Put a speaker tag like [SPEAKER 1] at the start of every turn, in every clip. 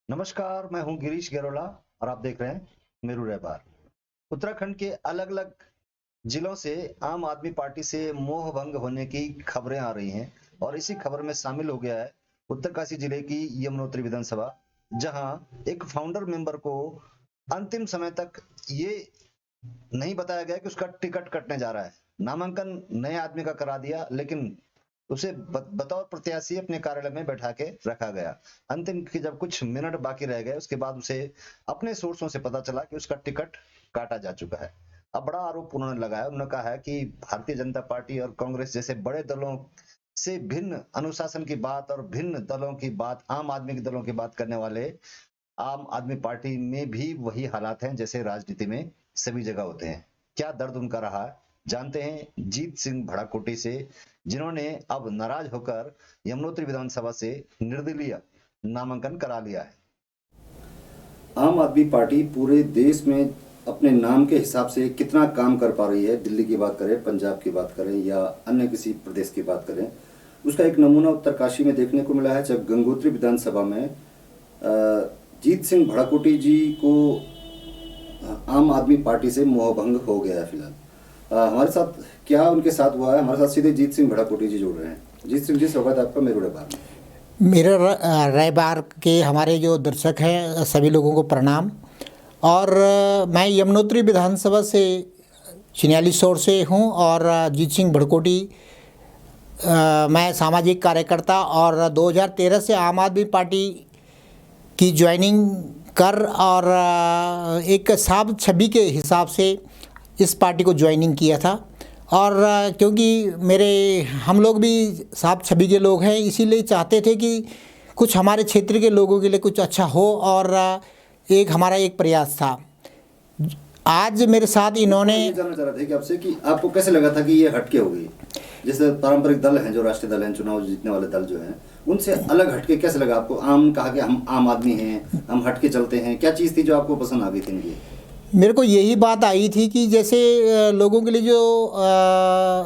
[SPEAKER 1] नमस्कार, मैं हूं गिरीश गेरोला और आप देख रहे हैं मेरू रहबर। उत्तराखंड के अलग-अलग जिलों से आम आदमी पार्टी से मोह भंग होने की खबरें आ रही हैं और इसी खबर में शामिल हो गया है उत्तरकाशी जिले की यमुनोत्री विधानसभा, जहां एक फाउंडर मेंबर को अंतिम समय तक ये नहीं बताया गया कि उसका टिकट कटने जा रहा है। नामांकन नए आदमी का करा दिया, लेकिन उसे बतौर प्रत्याशी अपने कार्यालय में बैठा के रखा गया। अंतिम की जब कुछ मिनट बाकी रह गए, उसके बाद उसे अपने सोर्सों से पता चला कि उसका टिकट काटा जा चुका है। अब बड़ा आरोप उन्होंने लगाया। उन्होंने कहा है कि भारतीय जनता पार्टी और कांग्रेस जैसे बड़े दलों से भिन्न अनुशासन की बात और भिन्न दलों की बात, आम आदमी के दलों की बात करने वाले आम आदमी पार्टी में भी वही हालात हैं जैसे राजनीति में सभी जगह होते हैं। क्या दर्द उनका रहा है, जानते हैं जीत सिंह भड़ाकोटी से, जिन्होंने अब नाराज होकर यमुनोत्री विधानसभा से निर्दलीय नामांकन करा लिया है।
[SPEAKER 2] आम आदमी पार्टी पूरे देश में अपने नाम के हिसाब से कितना काम कर पा रही है, दिल्ली की बात करें, पंजाब की बात करें या अन्य किसी प्रदेश की बात करें, उसका एक नमूना उत्तरकाशी में देखने को मिला है। जब गंगोत्री विधानसभा में जीत सिंह भड़ाकोटी जी को आम आदमी पार्टी से मोहभंग हो गया है। फिलहाल हमारे साथ क्या उनके साथ हुआ है, हमारे साथ सीधे जीत सिंह भड़ाकोटी जी जुड़ रहे हैं। जीत सिंह जी, स्वागत है आपका मेरू रहबर में।
[SPEAKER 3] मेरे रहबर के हमारे जो दर्शक हैं सभी लोगों को प्रणाम। और मैं यमुनोत्री विधानसभा से चिन्याली शोर से हूँ और जीत सिंह भड़कोटी मैं सामाजिक कार्यकर्ता और 2013 से आम आदमी पार्टी की ज्वाइनिंग कर और एक साफ छवि के हिसाब से इस पार्टी को ज्वाइनिंग किया था। और क्योंकि हम लोग भी साफ छवि के लोग हैं, इसीलिए चाहते थे कि कुछ हमारे क्षेत्र के लोगों के लिए कुछ अच्छा हो और हमारा एक प्रयास था। आज मेरे साथ इन्होंने
[SPEAKER 2] जानना चाह रहे थे कि आपसे कि आपको कैसे लगा था कि ये हटके हो गई, जैसे पारंपरिक दल हैं, जो राष्ट्रीय दल हैं, चुनाव जीतने वाले दल जो हैं, उनसे अलग हटके कैसे लगा आपको? आम कहा कि हम आम आदमी हैं, हम हटके चलते हैं, क्या चीज़ थी जो आपको पसंद आ गई थी इनकी?
[SPEAKER 3] मेरे को यही बात आई थी कि जैसे लोगों के लिए जो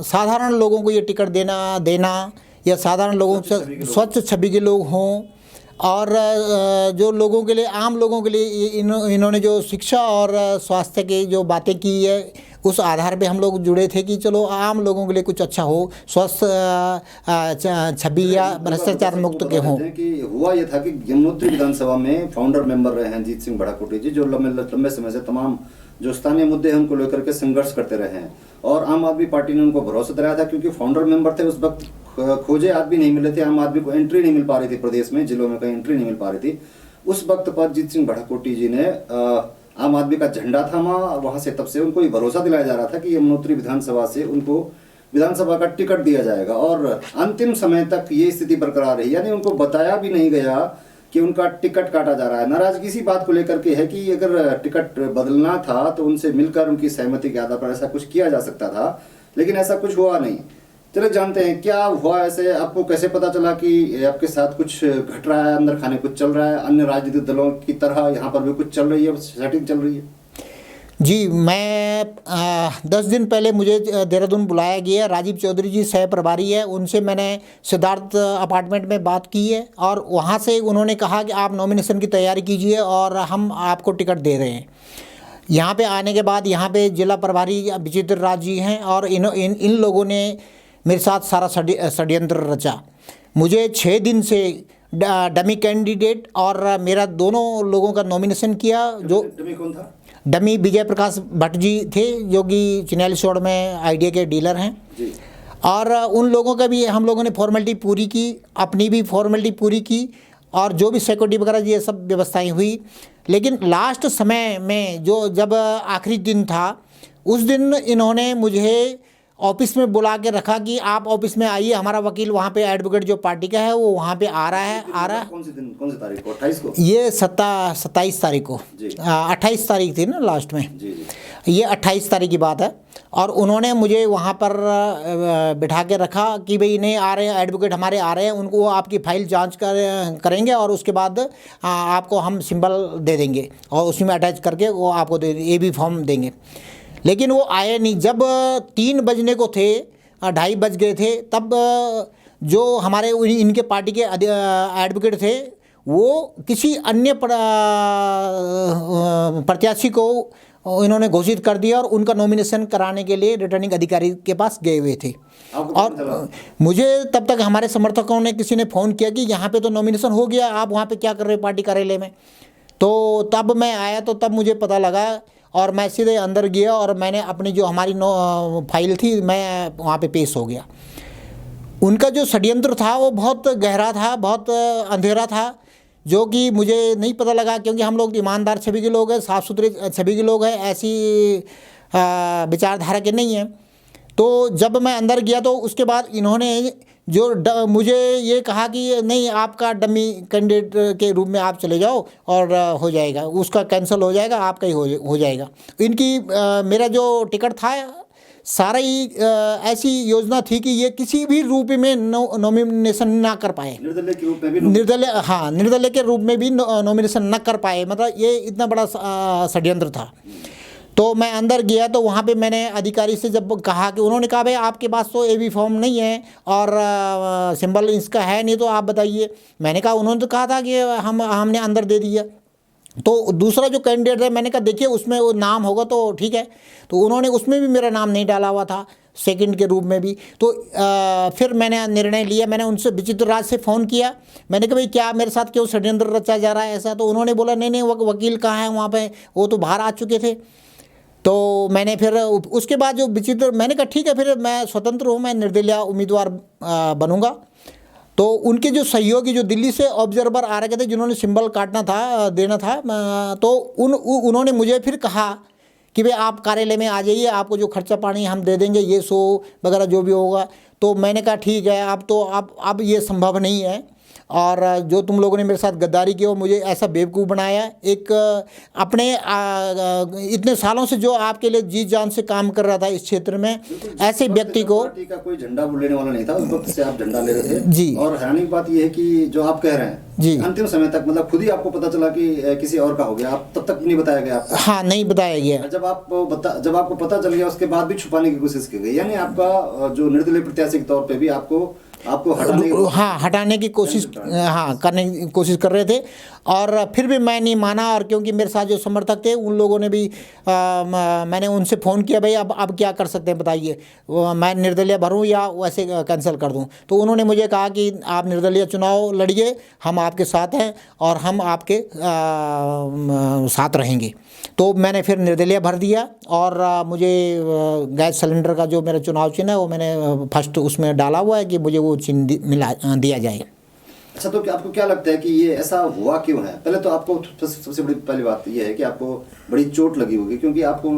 [SPEAKER 3] साधारण लोगों को ये टिकट देना या साधारण लोगों से स्वच्छ छवि के लोग हों और जो लोगों के लिए, आम लोगों के लिए इन्होंने जो शिक्षा और स्वास्थ्य की जो बातें की है, उस आधार पे हम लोग जुड़े थे कि चलो आम लोगों के लिए कुछ अच्छा हो, स्वस्थ छवि या भ्रष्टाचार मुक्त के हों।
[SPEAKER 2] कि हुआ ये था कि यमुनोत्री विधानसभा में फाउंडर मेंबर रहे हैं जीत सिंह भड़ाकोटी जी, जो लंबे समय से तमाम जो स्थानीय मुद्दे हैं उनको लेकर के संघर्ष करते रहे हैं और आम आदमी पार्टी ने उनको भरोसा दिलाया था, क्योंकि फाउंडर मेंबर थे। उस वक्त खोजे आदमी नहीं मिले थे, आम आदमी को एंट्री नहीं मिल पा रही थी, प्रदेश में जिलों में कहीं एंट्री नहीं मिल पा रही थी। उस वक्त पर जीत सिंह भड़ाकोटी जी ने आम आदमी का झंडा थामा, वहां से तब से उनको ये भरोसा दिलाया जा रहा था कि यमुनोत्री विधानसभा से उनको विधानसभा का टिकट दिया जाएगा और अंतिम समय तक ये स्थिति बरकरार रही। यानी उनको बताया भी नहीं गया कि उनका टिकट काटा जा रहा है। नाराजगी इसी बात को लेकर के है कि अगर टिकट बदलना था तो उनसे मिलकर उनकी सहमति के आधार पर ऐसा कुछ किया जा सकता था, लेकिन ऐसा कुछ हुआ नहीं। चलो जानते हैं क्या हुआ। ऐसे आपको कैसे पता चला कि आपके साथ कुछ घट रहा है, अंदर खाने कुछ चल रहा है, अन्य राजनीतिक दलों की तरह यहाँ पर भी कुछ चल रही है, सेटिंग चल रही है?
[SPEAKER 3] जी, मैं 10 दिन पहले मुझे देहरादून बुलाया गया। राजीव चौधरी जी सह प्रभारी है, उनसे मैंने सिद्धार्थ अपार्टमेंट में बात की है और वहाँ से उन्होंने कहा कि आप नॉमिनेशन की तैयारी कीजिए और हम आपको टिकट दे रहे हैं। यहाँ पे आने के बाद यहाँ पे जिला प्रभारी विचित्र राज जी हैं और इन लोगों ने मेरे साथ सारा षड्यंत्र रचा। मुझे 6 दिन से डमी कैंडिडेट और मेरा दोनों लोगों का नॉमिनेशन किया। जो
[SPEAKER 2] डमी कौन था?
[SPEAKER 3] डमी विजय प्रकाश भट्ट जी थे, जो कि चिन्याली शोर में आइडिया के डीलर हैं
[SPEAKER 2] जी।
[SPEAKER 3] और उन लोगों का भी हम लोगों ने फॉर्मेलिटी पूरी की, अपनी भी फॉर्मेलिटी पूरी की और जो भी सिक्योरिटी वगैरह ये सब व्यवस्थाएं हुई। लेकिन लास्ट समय में जब आखिरी दिन था, उस दिन इन्होंने मुझे ऑफिस में बुला के रखा कि आप ऑफिस में आइए, हमारा वकील वहाँ पे एडवोकेट जो पार्टी का है वो वहाँ पे आ रहा है।
[SPEAKER 2] कौन से दिन, कौन सी तारीख को? 28 को?
[SPEAKER 3] ये 27 तारीख को। 28 तारीख थी ना लास्ट में।
[SPEAKER 2] जी जी।
[SPEAKER 3] ये 28 तारीख की बात है और उन्होंने मुझे वहाँ पर बिठा के रखा कि भाई नहीं आ रहे हैं, एडवोकेट हमारे आ रहे हैं, उनको आपकी फ़ाइल जांच करेंगे और उसके बाद आपको हम सिंबल दे देंगे और उसी में अटैच करके वो आपको AB फॉर्म देंगे। लेकिन वो आए नहीं। जब 3 बजने को थे, 2:30 बज गए थे, तब जो हमारे इनके पार्टी के एडवोकेट थे वो किसी अन्य प्रत्याशी को इन्होंने घोषित कर दिया और उनका नॉमिनेशन कराने के लिए रिटर्निंग अधिकारी के पास गए हुए थे। और मुझे तब तक हमारे समर्थकों ने किसी ने फ़ोन किया कि यहाँ पे तो नॉमिनेशन हो गया, आप वहाँ पे क्या कर रहे हो पार्टी कार्यालय में। तो तब मैं आया तो तब मुझे पता लगा और मैं सीधे अंदर गया और मैंने अपनी जो हमारी फाइल थी मैं वहाँ पे पेश हो गया। उनका जो षड्यंत्र था वो बहुत गहरा था, बहुत अंधेरा था, जो कि मुझे नहीं पता लगा, क्योंकि हम लोग ईमानदार छवि के लोग हैं, साफ़ सुथरे छवि के लोग हैं, ऐसी विचारधारा के नहीं हैं। तो जब मैं अंदर गया तो उसके बाद इन्होंने जो मुझे ये कहा कि नहीं, आपका डमी कैंडिडेट के रूप में आप चले जाओ और हो जाएगा, उसका कैंसिल हो जाएगा, आपका ही हो जाएगा। इनकी मेरा जो टिकट था सारा ही ऐसी योजना थी कि ये किसी भी रूप में नॉमिनेशन ना कर पाए,
[SPEAKER 2] निर्दलीय के रूप में भी
[SPEAKER 3] निर्दलीय के रूप में भी नॉमिनेशन ना कर पाए। मतलब ये इतना बड़ा षड्यंत्र था। तो मैं अंदर गया तो वहाँ पे मैंने अधिकारी से जब कहा कि उन्होंने कहा भाई आपके पास तो एबी फॉर्म नहीं है और सिंबल इसका है नहीं, तो आप बताइए। मैंने कहा, उन्होंने तो कहा था कि हमने अंदर दे दिया। तो दूसरा जो कैंडिडेट है, मैंने कहा देखिए उसमें वो नाम होगा तो ठीक है। तो उन्होंने उसमें भी मेरा नाम नहीं डाला हुआ था, सेकंड के रूप में भी। तो फिर मैंने निर्णय लिया, मैंने उनसे विचित्र राज से फ़ोन किया। मैंने कहा भाई क्या मेरे साथ क्यों षड्यंत्र रचा जा रहा है ऐसा। तो उन्होंने बोला नहीं वकील कहाँ है वहाँ पे, वो तो बाहर आ चुके थे। तो मैंने फिर उसके बाद जो विचित्र, मैंने कहा ठीक है फिर मैं स्वतंत्र हूँ, मैं निर्दलीय उम्मीदवार बनूंगा। तो उनके जो सहयोगी जो दिल्ली से ऑब्जर्वर आ रहे थे, जिन्होंने सिंबल काटना था, देना था, तो उन्होंने मुझे फिर कहा कि भाई आप कार्यालय में आ जाइए, आपको जो खर्चा पानी हम दे देंगे, ये सो वगैरह जो भी होगा। तो मैंने कहा ठीक है, अब ये संभव नहीं है, और जो तुम लोगों ने मेरे साथ गद्दारी की और मुझे ऐसा बेवकूफ़ बनाया, एक अपने इतने सालों से जो आपके लिए जी जान से काम कर रहा था इस क्षेत्र में, ऐसे व्यक्ति को,
[SPEAKER 2] पार्टी का कोई झंडा लेने वाला नहीं था उस वक्त से आप झंडा ले रहे थे
[SPEAKER 3] जी।
[SPEAKER 2] और हैरानी की बात यह है कि जो आप कह रहे हैं
[SPEAKER 3] जी,
[SPEAKER 2] अंतिम समय तक मतलब खुद ही आपको पता चला कि किसी और का हो गया, आप तब तक नहीं बताया गया आपको?
[SPEAKER 3] हाँ, नहीं बताया गया।
[SPEAKER 2] जब आपको पता चल गया उसके बाद भी छुपाने की कोशिश की गई, यानी आपका जो निर्दलीय प्रत्याशी के तौर पे भी आपको
[SPEAKER 3] हटाने की कोशिश करने की कोशिश कर रहे थे। और फिर भी मैं नहीं माना, और क्योंकि मेरे साथ जो समर्थक थे उन लोगों ने भी मैंने उनसे फ़ोन किया भाई अब क्या कर सकते हैं बताइए, मैं निर्दलीय भरूं या वैसे कैंसिल कर दूं। तो उन्होंने मुझे कहा कि आप निर्दलीय चुनाव लड़िए, हम आपके साथ हैं और हम आपके साथ रहेंगे। तो मैंने फिर निर्दलीय भर दिया और मुझे गैस सिलेंडर का जो मेरा चुनाव चिन्ह है वो मैंने फर्स्ट उसमें डाला हुआ है कि मुझे वो चिन्ह दिया जाए।
[SPEAKER 2] अच्छा, तो आपको क्या लगता है कि ये ऐसा हुआ क्यों है? पहले तो आपको सबसे बड़ी पहली बात ये है कि आपको बड़ी चोट लगी होगी, क्योंकि आपको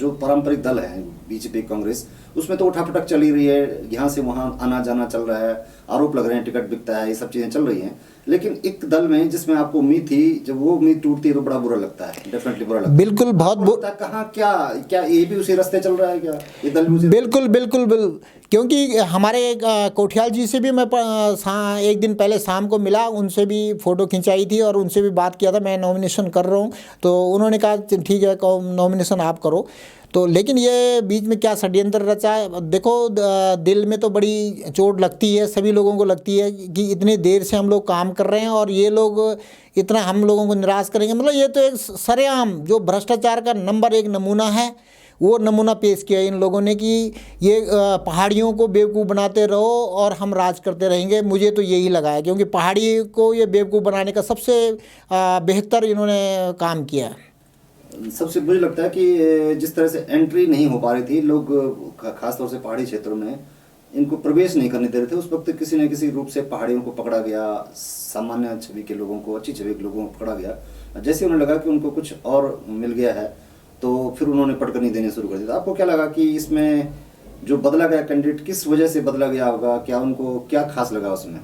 [SPEAKER 2] जो पारंपरिक दल है बीजेपी कांग्रेस, उसमें तो उठापटक चल ही रही है, यहाँ से वहाँ आना जाना चल रहा है, आरोप लग रहे हैं टिकट बिकता है, ये सब चीज़ें चल रही हैं। लेकिन एक दल में जिसमें आपको उम्मीद थी, जब वो उम्मीद टूटती है तो बड़ा बुरा लगता है, डेफिनेटली बुरा लगता है।
[SPEAKER 3] बिल्कुल, बहुत
[SPEAKER 2] कहाँ क्या ये भी उसी रास्ते चल रहा है क्या, ये दल भी?
[SPEAKER 3] बिल्कुल, क्योंकि हमारे कोठियाल जी से भी मैं एक दिन पहले शाम को मिला, उनसे भी फ़ोटो खिंचाई थी और उनसे भी बात किया था, मैं नॉमिनेशन कर रहा हूँ। तो उन्होंने कहा ठीक है नॉमिनेशन आप करो। तो लेकिन ये बीच में क्या षड्यंत्र रचा है, देखो दिल में तो बड़ी चोट लगती है, सभी लोगों को लगती है कि इतनी देर से हम लोग काम कर रहे हैं और ये लोग इतना हम लोगों को निराश करेंगे। मतलब ये तो एक सरेआम जो भ्रष्टाचार का नंबर 1 नमूना है, वो नमूना पेश किया इन लोगों ने कि ये पहाड़ियों को बेवकूफ़ बनाते रहो और हम राज करते रहेंगे। मुझे तो यही लगा है, क्योंकि पहाड़ी को ये बेवकूफ़ बनाने का सबसे बेहतर इन्होंने काम किया है।
[SPEAKER 2] सबसे मुझे लगता है कि जिस तरह से एंट्री नहीं हो पा रही थी, लोग खासतौर से पहाड़ी क्षेत्रों में इनको प्रवेश नहीं करने दे रहे थे, उस वक्त किसी न किसी रूप से पहाड़ियों को पकड़ा गया, सामान्य छवि के लोगों को, अच्छी छवि के लोगों को पकड़ा गया। जैसे उन्हें लगा कि उनको कुछ और मिल गया है तो फिर उन्होंने पटकनी देनी शुरू कर दी। आपको क्या लगा कि इसमें जो बदला गया कैंडिडेट किस वजह से बदला गया होगा? क्या उनको क्या खास लगा उसमें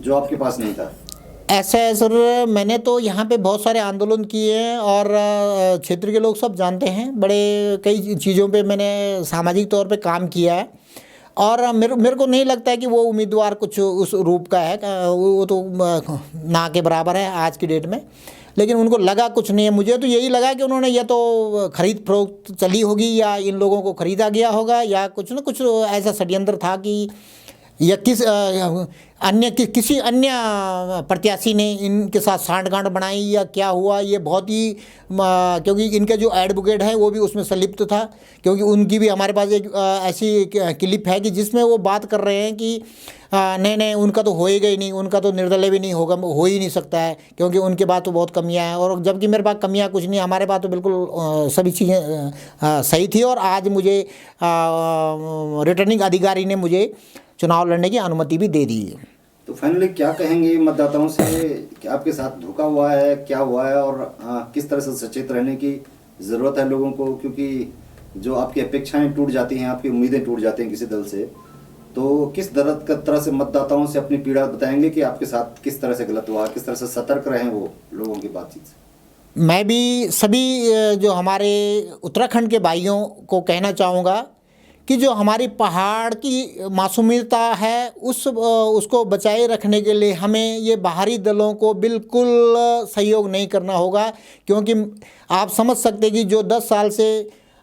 [SPEAKER 2] जो आपके पास नहीं था?
[SPEAKER 3] ऐसा है सर, मैंने तो यहाँ पे बहुत सारे आंदोलन किए हैं और क्षेत्र के लोग सब जानते हैं, बड़े कई चीज़ों पे मैंने सामाजिक तौर पे काम किया है और मेरे को नहीं लगता है कि वो उम्मीदवार कुछ उस रूप का है, वो तो ना के बराबर है आज की डेट में। लेकिन उनको लगा कुछ नहीं है, मुझे तो यही लगा कि उन्होंने या तो खरीद फरोख्त चली होगी या इन लोगों को ख़रीदा गया होगा या कुछ न कुछ ऐसा षड्यंत्र था कि या किसी अन्य प्रत्याशी ने इनके साथ सांठगांठ बनाई या क्या हुआ, ये बहुत ही क्योंकि इनका जो एडवोकेट है वो भी उसमें संलिप्त था, क्योंकि उनकी भी हमारे पास एक ऐसी क्लिप है कि जिसमें वो बात कर रहे हैं कि नहीं उनका तो होएगा ही नहीं, उनका तो निर्दलीय भी नहीं होगा, हो ही नहीं सकता है, क्योंकि उनके पास तो बहुत कमियां हैं। और जबकि मेरे पास कमियां कुछ नहीं, हमारे पास तो बिल्कुल सभी चीज़ें सही थी। और आज मुझे रिटर्निंग अधिकारी ने मुझे चुनाव लड़ने की अनुमति भी दे दी है।
[SPEAKER 2] तो फाइनली क्या कहेंगे मतदाताओं से कि आपके साथ धोखा हुआ है, क्या हुआ है, और किस तरह से सचेत रहने की ज़रूरत है लोगों को, क्योंकि जो आपकी अपेक्षाएं टूट जाती हैं, आपकी उम्मीदें टूट जाती हैं किसी दल से, तो किस तरह से मतदाताओं से अपनी पीड़ा बताएंगे कि आपके साथ किस तरह से गलत हुआ, किस तरह से सतर्क रहें वो लोगों की बातचीत से।
[SPEAKER 3] मैं भी सभी जो हमारे उत्तराखंड के भाइयों को कहना चाहूँगा कि जो हमारी पहाड़ की मासूमियता है उसको बचाए रखने के लिए हमें ये बाहरी दलों को बिल्कुल सहयोग नहीं करना होगा, क्योंकि आप समझ सकते हैं कि जो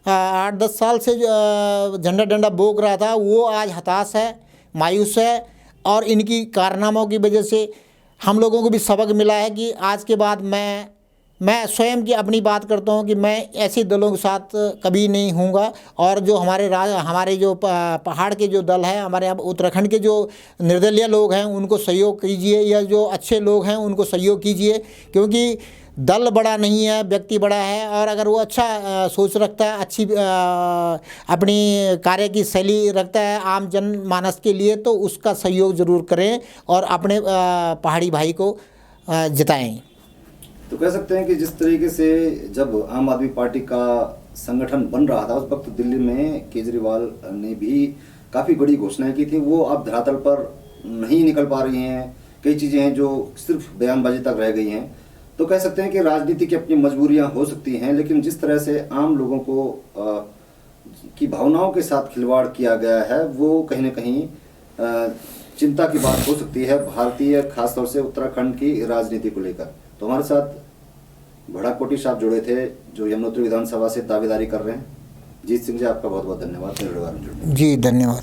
[SPEAKER 3] 8-10 साल से झंडा डंडा बोक रहा था वो आज हताश है, मायूस है। और इनकी कारनामों की वजह से हम लोगों को भी सबक मिला है कि आज के बाद मैं स्वयं की अपनी बात करता हूं कि मैं ऐसे दलों के साथ कभी नहीं हूँगा। और जो हमारे जो पहाड़ के जो दल हैं, हमारे यहाँ उत्तराखंड के जो निर्दलीय लोग हैं उनको सहयोग कीजिए, या जो अच्छे लोग हैं उनको सहयोग कीजिए, क्योंकि दल बड़ा नहीं है, व्यक्ति बड़ा है। और अगर वो अच्छा सोच रखता है, अच्छी अपनी कार्य की शैली रखता है आम जनमानस के लिए, तो उसका सहयोग ज़रूर करें और अपने पहाड़ी भाई को जिताएं।
[SPEAKER 2] तो कह सकते हैं कि जिस तरीके से जब आम आदमी पार्टी का संगठन बन रहा था उस वक्त दिल्ली में केजरीवाल ने भी काफ़ी बड़ी घोषणाएं की थी, वो अब धरातल पर नहीं निकल पा रही हैं। कई चीज़ें हैं जो सिर्फ बयानबाजी तक रह गई हैं। तो कह सकते हैं कि राजनीति की अपनी मजबूरियां हो सकती हैं, लेकिन जिस तरह से आम लोगों को की भावनाओं के साथ खिलवाड़ किया गया है वो कहीं ना कहीं चिंता की बात हो सकती है भारतीय, खासतौर से उत्तराखंड की राजनीति को लेकर। तो हमारे साथ भड़ाकोटी साहब जुड़े थे जो यमुनोत्री विधानसभा से दावेदारी कर रहे हैं। जीत सिंह जी, आपका बहुत बहुत धन्यवाद।
[SPEAKER 3] जी धन्यवाद।